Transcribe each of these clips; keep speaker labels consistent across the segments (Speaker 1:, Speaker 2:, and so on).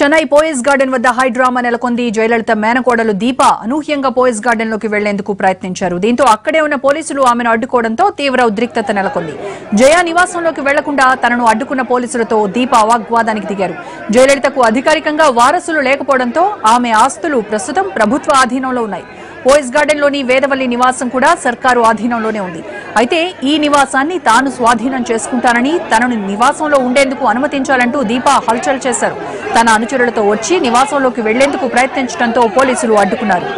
Speaker 1: Chennai పోయిస్ garden వద్ద high drama నెలకొంది. జయలలిత మేనకోడలు దీప అనూహ్యంగా పోయిస్ గార్డెన్ లోకి వెళ్లేందుకు ప్రయత్నించారు. దీంతో అక్కడే ఉన్న పోలీసులు ఆమెను అడ్డుకోవడంతో తీవ్ర ఉద్రిక్తత నెలకొంది. జయ నివాసంలోకి వెళ్లకుండా తనను అడ్డుకున్న పోలీసులతో దీప వాగ్వాదానికి దిగారు. జయలలితకు అధికారికంగా వారసులు లేకపోవడంతో ఆమె ఆస్తులు ప్రస్తుతం ప్రభుత్వ ఆధీనంలో ఉన్నాయి. పోయిస్ గార్డెన్ లోని వేదవల్లి నివాసం కూడా సర్కారు ఆధీనంలోనే ఉంది. అయితే ఈ నివాసాన్ని తాను స్వాధీనం చేసుకుంటానని, తనను నివాసంలో ఉండేందుకు అనుమతించాలంటూ దీప హల్చల్ చేశారు. తన అనుచరులతో వచ్చి నివాసంలోకి వెళ్లేందుకు ప్రయత్నించడంతో పోలీసులు అడ్డుకున్నారు.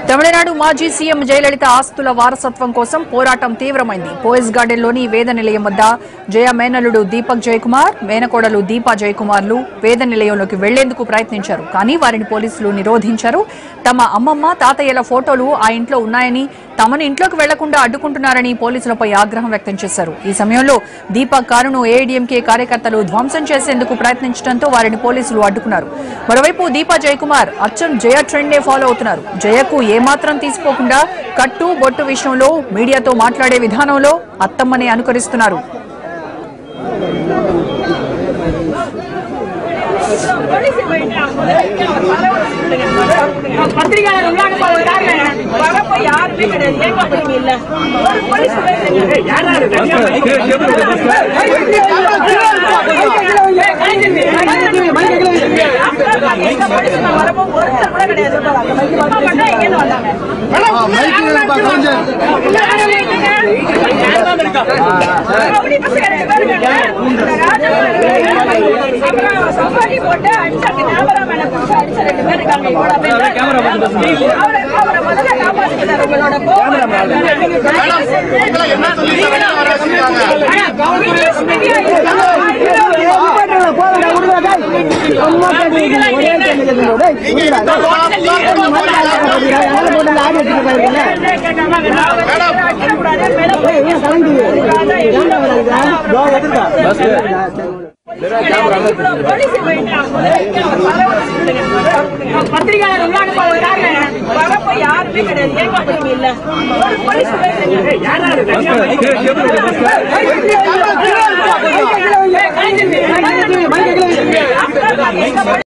Speaker 1: తమిళనాడు మాజీ సీఎం జయలలిత ఆస్తుల వారసత్వం కోసం పోరాటం తీవ్రమైంది. పోయిస్ గార్డెన్ లోని వేద నిలయం వద్ద జయ మేనల్లుడు దీపక్ జయకుమార్, మేనకోడలు దీపా జయకుమార్లు వేద నిలయంలోకి వెళ్లేందుకు ప్రయత్నించారు. కానీ వారిని పోలీసులు నిరోధించారు. తమ అమ్మమ్మ, తాతయ్యల ఫోటోలు ఆ ఇంట్లో ఉన్నాయని, తమను ఇంట్లోకి వెళ్లకుండా అడ్డుకుంటున్నారని పోలీసులపై ఆగ్రహం వ్యక్తం చేశారు. ఈ సమయంలో దీపక్ కారును ఏఐడీఎంకే కార్యకర్తలు ధ్వంసం చేసేందుకు ప్రయత్నించడంతో వారిని పోలీసులు అడ్డుకున్నారు. మరోవైపు దీపా జయకుమార్ అచ్చం జయ ట్రెండ్ నే ఫాలో అవుతున్నారు. జయకు ఏమాత్రం తీసిపోకుండా కట్టు బొట్టు విషయంలో మీడియాతో మాట్లాడే విధానంలో అత్తమ్మని అనుకరిస్తున్నారు.
Speaker 2: पत्रिका